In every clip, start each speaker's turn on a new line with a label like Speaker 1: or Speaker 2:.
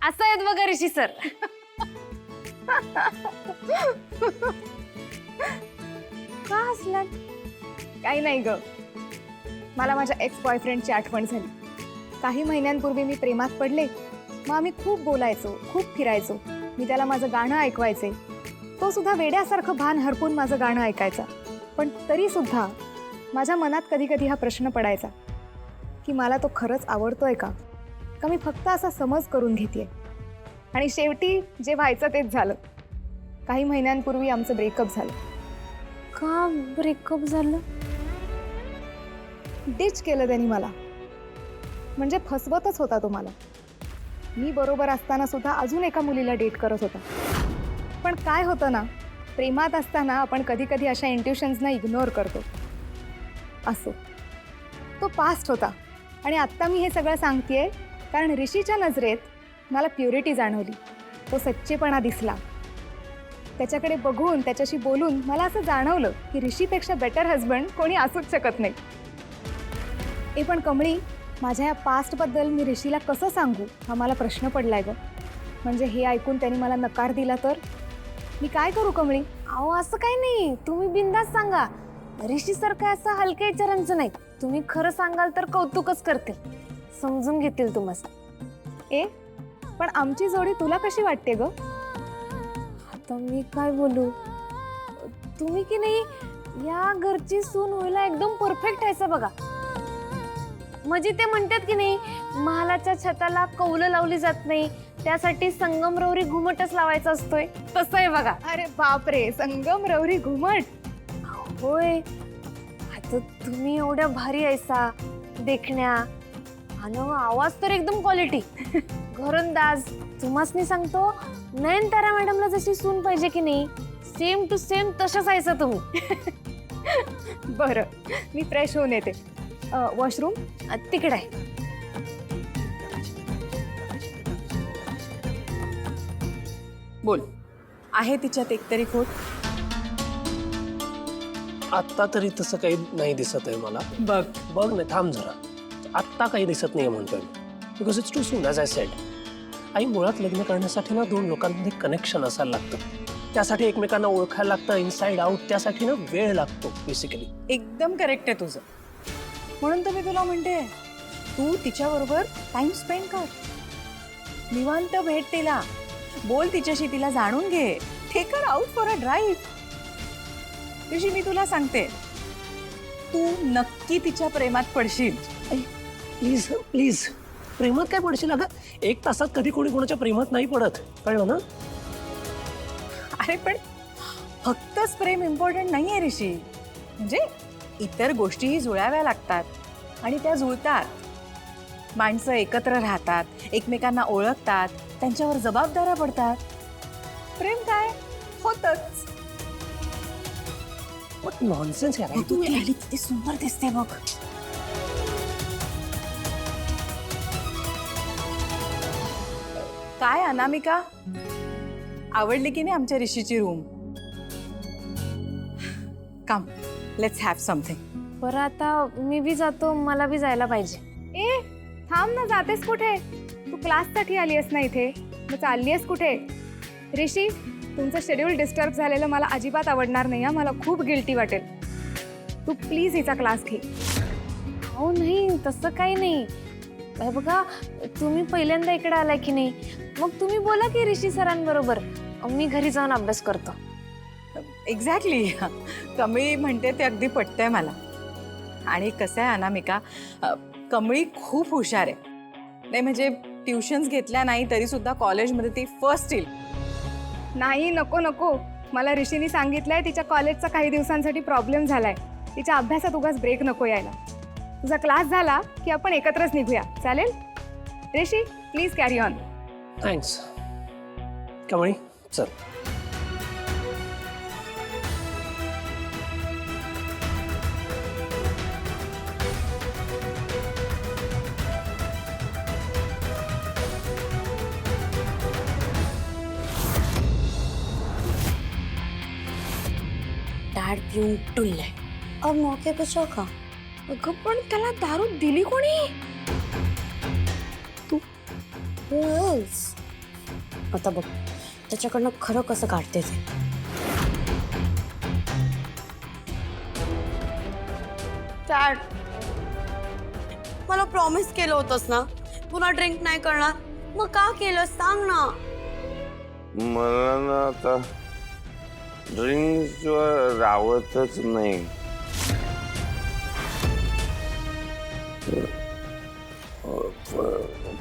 Speaker 1: असं आहेत बघा ऋषी सर.
Speaker 2: का हसलात? काही नाही ग, मला माझ्या एक्स बॉयफ्रेंडची आठवण झाली. काही महिन्यांपूर्वी मी प्रेमात पडले. मग आम्ही खूप बोलायचो, खूप फिरायचो. मी त्याला माझं गाणं ऐकवायचे, तो सुद्धा वेड्यासारखं भान हरपून माझं गाणं ऐकायचा. पण तरी सुद्धा माझ्या मनात कधी कधी हा प्रश्न पडायचा की मला तो खरंच आवडतोय का मी फक्त असा समज करून घेतेय. आणि शेवटी जे व्हायचं तेच झालं. काही महिन्यांपूर्वी आमचं ब्रेकअप झालं.
Speaker 1: का ब्रेकअप झालं?
Speaker 2: डिच केलं त्यांनी मला. म्हणजे फसवतच होता तो मला. मी बरोबर असताना सुद्धा अजून एका मुलीला डेट करत होता. पण काय होतं ना, प्रेमात असताना आपण कधी कधी अशा इंट्युशन्सना इग्नोर करतो. असो, तो पास्ट होता. आणि आत्ता मी हे सगळं सांगतेय कारण ऋषीच्या नजरेत मला प्युरिटी जाणवली. तो सच्चेपणा दिसला. त्याच्याकडे बघून, त्याच्याशी बोलून मला असं जाणवलं की ऋषीपेक्षा बेटर हजबंड कोणी असूच शकत नाही. ए पण कमळी, माझ्या या पास्टबद्दल मी ऋषीला कसं सांगू हा मला प्रश्न पडलाय ग. म्हणजे हे ऐकून त्यांनी मला नकार दिला तर मी काय करू कमळी?
Speaker 1: अहो असं काही नाही, तुम्ही बिंदास सांगा. ऋषी सर काय असं हलक्या विचारांचं नाही. तुम्ही खरं सांगाल तर कौतुकच करतील, समजून घेतील तुम्हाला.
Speaker 2: ए पण आमची जोडी तुला कशी वाटते ग?
Speaker 1: आता मी काय बोलू? तुम्ही की नाही या घरची सून व्हायला एकदम परफेक्ट आहे बघा. म्हणजे ते म्हणतात की नाही, महालाच्या छताला कौलं लावली जात नाही, त्यासाठी संगमरवरी घुमटच लावायचा असतोय, तसं आहे बघा.
Speaker 2: अरे बापरे, संगमरवरी घुमट?
Speaker 1: होय. आता तुम्ही एवढ्या भारी आहेसा देखण्या, आणि आवाज तर एकदम क्वालिटी, घरंदाज. तुम्हासनी सांगतो, नयनतारा मॅडमला जशी सून पाहिजे की नाही, सेम टू सेम तशाच आहेसा तुम्ही.
Speaker 2: बरं, मी फ्रेश होऊन येते. वॉशरूम
Speaker 1: तिकडे आहे.
Speaker 3: बोल, आहे तिच्यात एकतरी खोट?
Speaker 4: आत्ता तरी तसं काही नाही दिसत आहे मला.
Speaker 3: बघ
Speaker 4: बघ नाही, थांब जरा. आत्ता काही दिसत नाही म्हणतोय मी, because it's too soon as I said. आई, मुळात लग्न करण्यासाठी ना दोन लोकांमध्ये कनेक्शन असायला लागतं. त्यासाठी एकमेकांना ओळखायला लागतं इनसाइड आउट. त्यासाठी ना वेळ लागतो बेसिकली.
Speaker 3: एकदम करेक्ट आहे तुझं. म्हणून तर मी तुला म्हणते, तू तिच्याबरोबर टाइम स्पेंड कर. निवांत भेट तिला, बोल तिच्याशी, तिला जाणून घे. Take her out for a drive. Rishi, मी तुला सांगते, तू नक्की तिच्या प्रेमात पडशील.
Speaker 4: प्लीज प्लीज, प्रेमात काय पडशील? अगं 1 तासात कधी कोणी कोणाच्या प्रेमात नाही पडत, कळलं ना?
Speaker 3: अरे पण फक्तच प्रेम इम्पॉर्टंट नाही आहे ऋषी. म्हणजे इतर गोष्टीही जुळाव्या लागतात आणि त्या जुळतात. माणसं एकत्र राहतात, एकमेकांना ओळखतात, त्यांच्यावर जबाबदाऱ्या पडतात. प्रेम काय होतच.
Speaker 4: What nonsense यार.
Speaker 3: तू आली किती सुंदर दिसते बघ. काय अनामिका, आवडली की नाही आमच्या ऋषीची room? Come, let's have something.
Speaker 1: बरं, आता मी बी जातो, मला बी जायला पाहिजे.
Speaker 2: ए थांब ना, जातेस कुठे? तू क्लाससाठी आली आहेस ना इथे, मग चालली आहेस कुठे? ऋषी, तुमचं शेड्यूल डिस्टर्ब झालेलं मला अजिबात आवडणार नाही. मला खूप गिल्टी वाटेल. तू प्लीज हिचा क्लास घे.
Speaker 1: हो नाही, तसं काही नाही. हे बघा, तुम्ही पहिल्यांदा इकडे आलाय की नाही, मग तुम्ही बोला की ऋषी सरांबरोबर, मी घरी जाऊन अभ्यास करतो.
Speaker 3: एक्झॅक्टली. कमळी म्हणते ते अगदी पटतंय मला. आणि कसं आहे अनामिका, कमळी खूप हुशार आहे. नाही म्हणजे ट्युशन्स घेतल्या नाही तरी सुद्धा कॉलेजमध्ये ती फर्स्ट येईल.
Speaker 2: नाही, नको नको. मला ऋषीने सांगितलंय तिच्या कॉलेजचा काही दिवसांसाठी प्रॉब्लेम झालाय. तिच्या अभ्यासात उगाच ब्रेक नको यायला. तुझा क्लास झाला की आपण एकत्रच निघूया, चालेल? ऋषी, please carry on.
Speaker 4: Thanks Kamali, चल.
Speaker 1: डॅड पिऊन टुल्लय. अब मौके पे चौका. अगं पण त्याला दारू दिली कोणी? तू. Who else? आता बघ त्याच्याकडनं खरं कसं काढते ते.
Speaker 5: डॅड, मला प्रॉमिस केलं होतंस ना पुन्हा ड्रिंक नाही करणार, मग का केलं सांग ना.
Speaker 6: मला ना आता ड्रिंक्सवर रावतच नाही.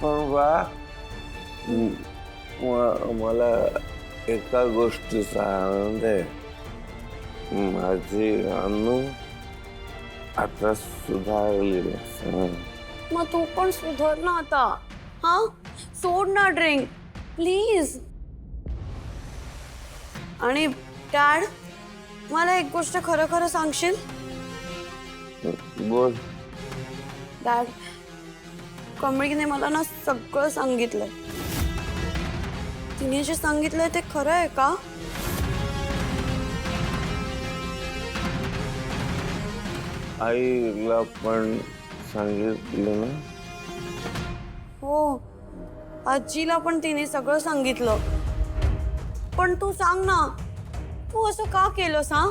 Speaker 6: पण बा मला एका गोष्टीचा आनंद आहे. माझी अनु आता सुधारली.
Speaker 5: मग तू पण सुधर ना आता. हा, सोड ना ड्रिंक प्लीज. आणि डॅड, मला एक गोष्ट खरं खरं सांगशील?
Speaker 6: बोल.
Speaker 5: डॅड, कमळीने मला ना सगळं सांगितलंय. तिने जे सांगितलंय ते खरं आहे का?
Speaker 6: आईला पण सांगितलं ना?
Speaker 5: हो, आजीला पण तिने सगळं सांगितलं. पण तू सांग ना, तू असं का केलंस? हा,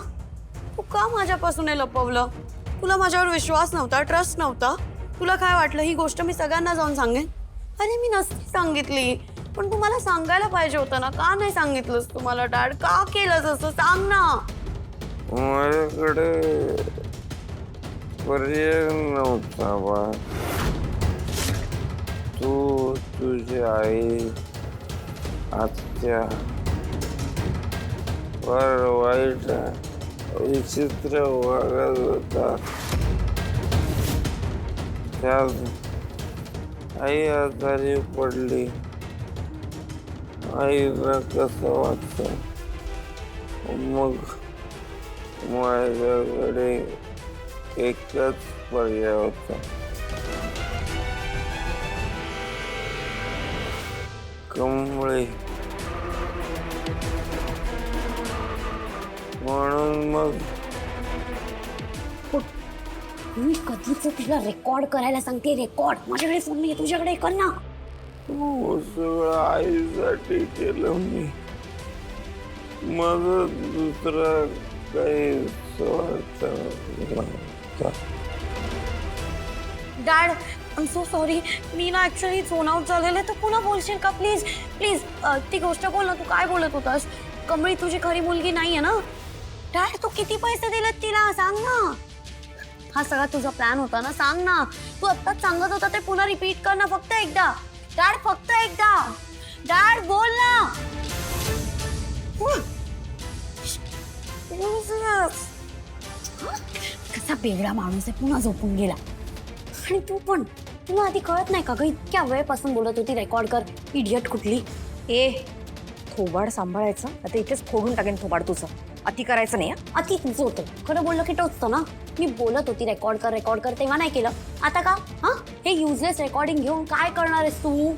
Speaker 5: तू का माझ्यापासून हे लपवलं? तुला माझ्यावर विश्वास नव्हता, ट्रस्ट नव्हता? तुला काय वाटलं ही गोष्ट मी सगळ्यांना जाऊन सांगेन? अरे मी नसती सांगितली, पण तू मला सांगायला पाहिजे होतं ना. का नाही सांगितलंस तू मला? डॅड, का केलंस असं? सांग ना.
Speaker 6: माझ्याकडे पर्याय नव्हता बा. तू, तुझी आई, आत्या फार वाईट विचित्र वागत होता. त्यात आई आजारी पडली. आईला कसं वाटतं? मग माझ्याकडे एकच पर्याय होता. कमळे. म्हणून मग
Speaker 1: मी कधीच तिला रेकॉर्ड करायला सांगते. रेकॉर्ड माझ्याकडे फोन नाही, तुझ्याकडे कर ना.
Speaker 6: हो, सगळं आईसाठी केलं मी. माझं दुसरं काही स्वार्थ नव्हता.
Speaker 5: Dad, I am so sorry. मी ना ॲक्च्युली झोन आउट झालेले. तर पुन्हा बोलशील का प्लीज? प्लीज ती गोष्ट बोल ना. तू काय बोलत होतास? कमळी तुझी खरी मुलगी नाही आहे ना? डॅड, तू किती पैसे दिलेत तिला? सांग ना. हा सगळा तुझा प्लॅन होता ना? सांग ना. तू आत्ताच सांगत होता ते पुन्हा रिपीट कर ना फक्त एकदा. डॅड, फक्त एकदा. डॅड, बोल ना.
Speaker 1: कसा बेवडा माणूस आहे, पुन्हा झोपून गेला. आणि तू पण, तुला आधी कळत नाही का ग? इतक्या वेळपासून बोलत होती रेकॉर्ड कर. इडियट कुठली.
Speaker 3: ए, थोबाड सांभाळायचं. आता इथेच फोडून टाकेन थोबाड तुझं. अति करायचं नाही.
Speaker 1: अति तुझं होतं. खरं बोललं की टोचतं ना. मी बोलत होती रेकॉर्ड कर तेव्हा नाही केलं. आता का? हा, हे युजलेस रेकॉर्डिंग घेऊन काय करणार आहेस तू?